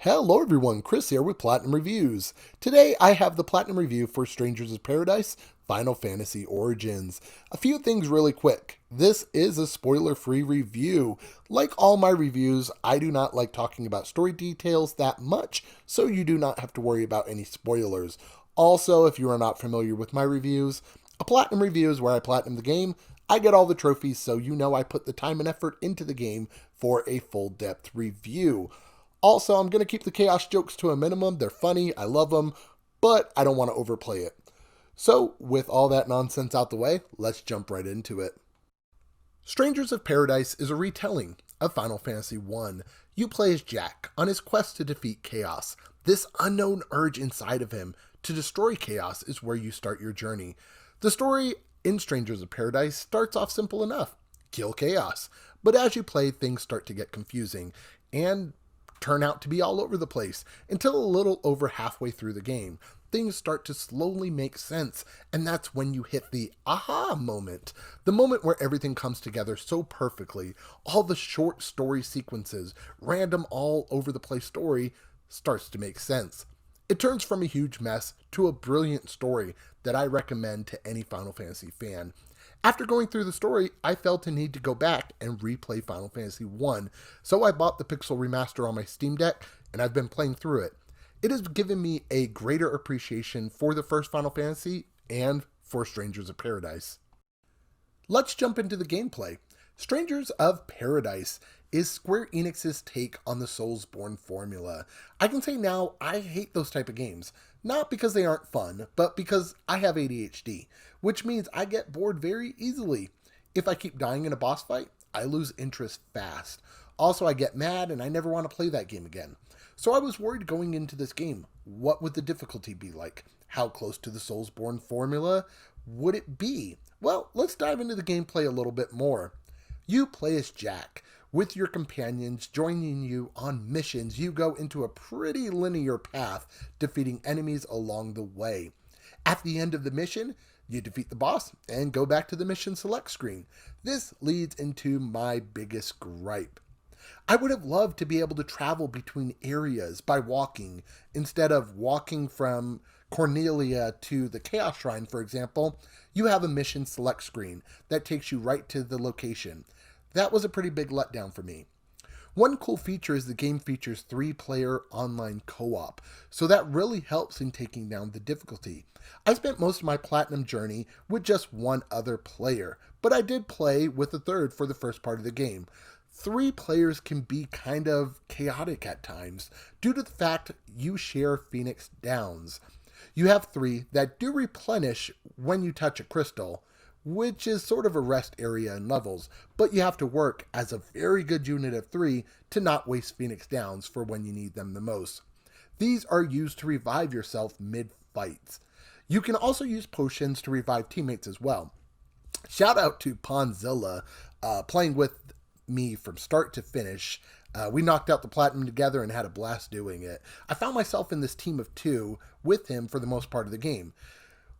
Hello everyone, Chris here with Platinum Reviews. Today I have the Platinum Review for Strangers of Paradise Final Fantasy Origins. A few things really quick. This is a spoiler-free review. Like all my reviews, I do not like talking about story details that much, so you do not have to worry about any spoilers. Also, if you are not familiar with my reviews, a Platinum Review is where I platinum the game. I get all the trophies, so you know I put the time and effort into the game for a full-depth review. Also, I'm going to keep the chaos jokes to a minimum. They're funny, I love them, but I don't want to overplay it. So, with all that nonsense out the way, let's jump right into it. Strangers of Paradise is a retelling of Final Fantasy I. You play as Jack on his quest to defeat chaos. This unknown urge inside of him to destroy chaos is where you start your journey. The story in Strangers of Paradise starts off simple enough. Kill chaos. But as you play, things start to get confusing and turn out to be all over the place until a little over halfway through the game. Things start to slowly make sense, and that's when you hit the aha moment. The moment where everything comes together so perfectly. All the short story sequences, random all over the place story starts to make sense. It turns from a huge mess to a brilliant story that I recommend to any Final Fantasy fan. After going through the story, I felt a need to go back and replay Final Fantasy I, so I bought the Pixel Remaster on my Steam Deck, and I've been playing through it. It has given me a greater appreciation for the first Final Fantasy and for Strangers of Paradise. Let's jump into the gameplay. Strangers of Paradise is Square Enix's take on the Soulsborne formula. I can say now I hate those type of games. Not because they aren't fun, but because I have ADHD, which means I get bored very easily. If I keep dying in a boss fight, I lose interest fast. Also, I get mad and I never want to play that game again. So I was worried going into this game. What would the difficulty be like? How close to the Soulsborne formula would it be? Well, let's dive into the gameplay a little bit more. You play as Jack, with your companions joining you on missions. You go into a pretty linear path, defeating enemies along the way. At the end of the mission, you defeat the boss and go back to the mission select screen. This leads into my biggest gripe. I would have loved to be able to travel between areas by walking, instead of walking from Cornelia to the Chaos Shrine, for example. You have a mission select screen that takes you right to the location. That was a pretty big letdown for me. One cool feature is the game features 3-player online co-op, so that really helps in taking down the difficulty. I spent most of my platinum journey with just one other player, but I did play with a third for the first part of the game. 3 players can be kind of chaotic at times, due to the fact you share Phoenix Downs. You have 3 that do replenish when you touch a crystal, which is sort of a rest area in levels, but you have to work as a very good unit of 3 to not waste Phoenix Downs for when you need them the most. These are used to revive yourself mid-fights. You can also use potions to revive teammates as well. Shout out to Ponzilla, playing with me from start to finish. We knocked out the platinum together and had a blast doing it. I found myself in this team of 2 with him for the most part of the game,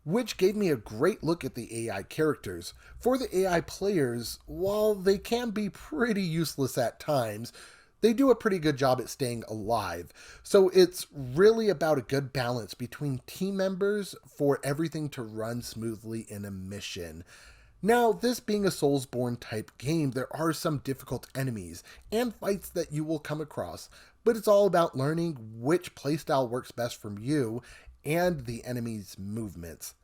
which gave me a great look at the AI characters. For the AI players, while they can be pretty useless at times, they do a pretty good job at staying alive. So it's really about a good balance between team members for everything to run smoothly in a mission. Now, this being a Soulsborne type game, there are some difficult enemies and fights that you will come across, but it's all about learning which playstyle works best for you and the enemy's movements.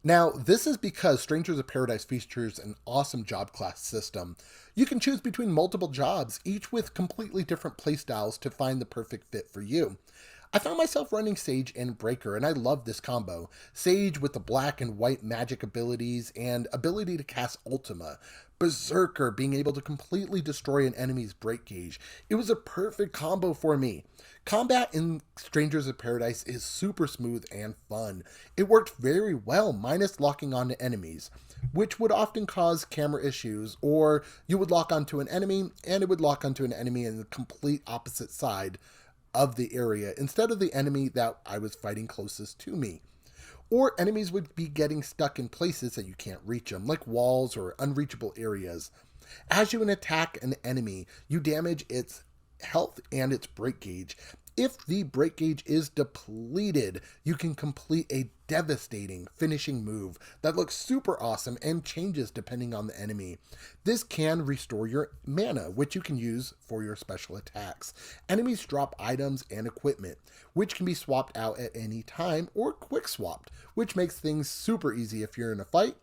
Now, this is because Strangers of Paradise features an awesome job class system. You can choose between multiple jobs, each with completely different playstyles to find the perfect fit for you. I found myself running Sage and Breaker, and I love this combo. Sage with the black and white magic abilities and ability to cast Ultima. Berserker being able to completely destroy an enemy's break gauge. It was a perfect combo for me. Combat in Strangers of Paradise is super smooth and fun. It worked very well, minus locking onto enemies, which would often cause camera issues, or you would lock onto an enemy, and it would lock onto an enemy in the complete opposite side of the area instead of the enemy that I was fighting closest to me. Or enemies would be getting stuck in places that you can't reach them, like walls or unreachable areas. As you attack an enemy, you damage its health and its break gauge. If the break gauge is depleted, you can complete a devastating finishing move that looks super awesome and changes depending on the enemy. This can restore your mana, which you can use for your special attacks. Enemies drop items and equipment, which can be swapped out at any time or quick swapped, which makes things super easy if you're in a fight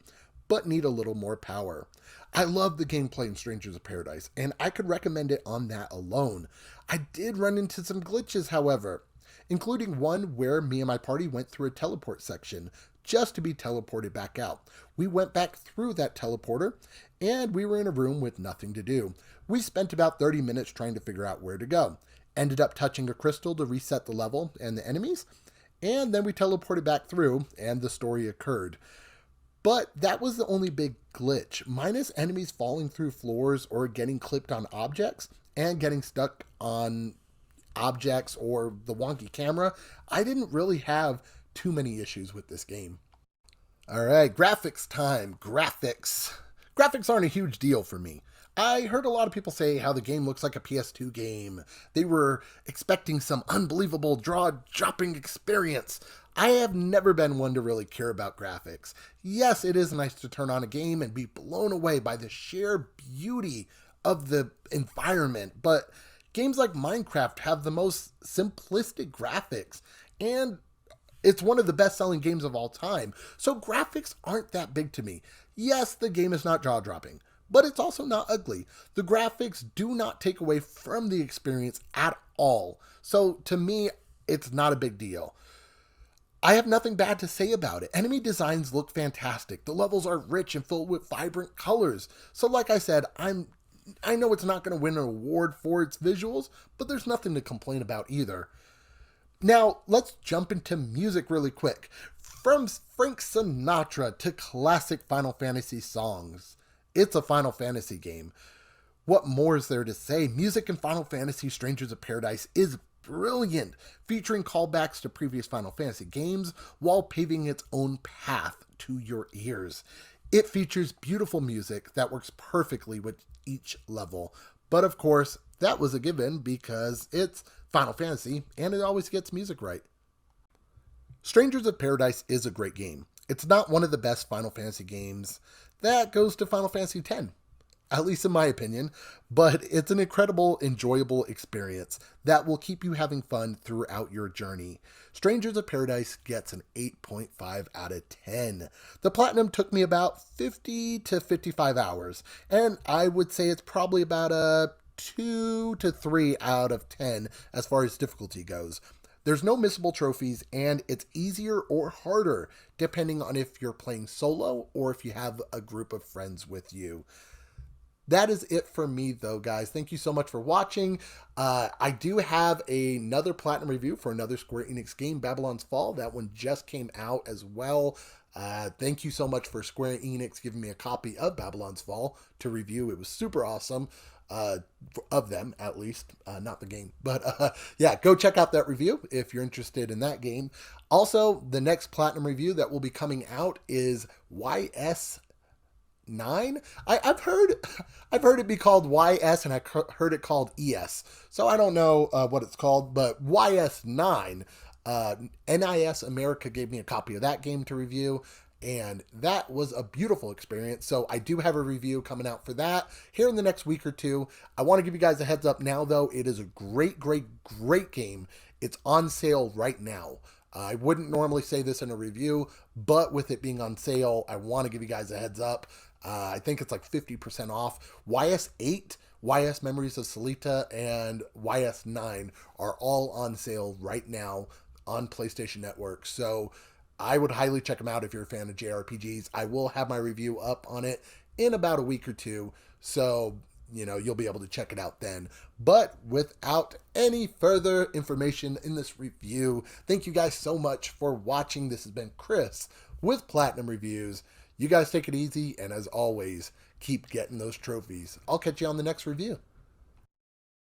but need a little more power. I love the gameplay in Strangers of Paradise, and I could recommend it on that alone. I did run into some glitches, however, including one where me and my party went through a teleport section just to be teleported back out. We went back through that teleporter, and we were in a room with nothing to do. We spent about 30 minutes trying to figure out where to go. Ended up touching a crystal to reset the level and the enemies, and then we teleported back through, and the story occurred. But that was the only big glitch. Minus enemies falling through floors or getting clipped on objects and getting stuck on objects or the wonky camera, I didn't really have too many issues with this game. All right, graphics time. Graphics. Graphics aren't a huge deal for me. I heard a lot of people say how the game looks like a PS2 game. They were expecting some unbelievable jaw-dropping experience. I have never been one to really care about graphics. Yes, it is nice to turn on a game and be blown away by the sheer beauty of the environment, but games like Minecraft have the most simplistic graphics, and it's one of the best-selling games of all time, so graphics aren't that big to me. Yes, the game is not jaw-dropping, but it's also not ugly. The graphics do not take away from the experience at all, so to me, it's not a big deal. I have nothing bad to say about it. Enemy designs look fantastic. The levels are rich and filled with vibrant colors. So like I said, I know it's not going to win an award for its visuals, but there's nothing to complain about either. Now, let's jump into music really quick. From Frank Sinatra to classic Final Fantasy songs. It's a Final Fantasy game. What more is there to say? Music in Final Fantasy Strangers of Paradise is brilliant, featuring callbacks to previous Final Fantasy games while paving its own path to your ears. It features beautiful music that works perfectly with each level, but of course, that was a given because it's Final Fantasy and it always gets music right. Strangers of Paradise is a great game. It's not one of the best Final Fantasy games. That goes to Final Fantasy X. At least in my opinion, but it's an incredible, enjoyable experience that will keep you having fun throughout your journey. Strangers of Paradise gets an 8.5 out of 10. The Platinum took me about 50 to 55 hours, and I would say it's probably about a 2 to 3 out of 10 as far as difficulty goes. There's no missable trophies, and it's easier or harder depending on if you're playing solo or if you have a group of friends with you. That is it for me, though, guys. Thank you so much for watching. I do have another Platinum review for another Square Enix game, Babylon's Fall. That one just came out as well. Thank you so much for Square Enix giving me a copy of Babylon's Fall to review. It was super awesome. Of them, at least, not the game. But yeah, go check out that review if you're interested in that game. Also, the next Platinum review that will be coming out is YS9. I've heard it be called YS, and I heard it called ES. So I don't know what it's called, but YS9. NIS America gave me a copy of that game to review, and that was a beautiful experience. So I do have a review coming out for that here in the next week or two. I want to give you guys a heads up now, though. It is a great, great, great game. It's on sale right now. I wouldn't normally say this in a review, but with it being on sale, I want to give you guys a heads up. I think it's like 50% off. YS8, YS Memories of Celita, and YS9 are all on sale right now on PlayStation Network. So I would highly check them out if you're a fan of JRPGs. I will have my review up on it in about a week or two, so you'll be able to check it out then. But without any further information in this review, thank you guys so much for watching. This has been Chris with Platinum Reviews. You guys take it easy, and as always, keep getting those trophies. I'll catch you on the next review.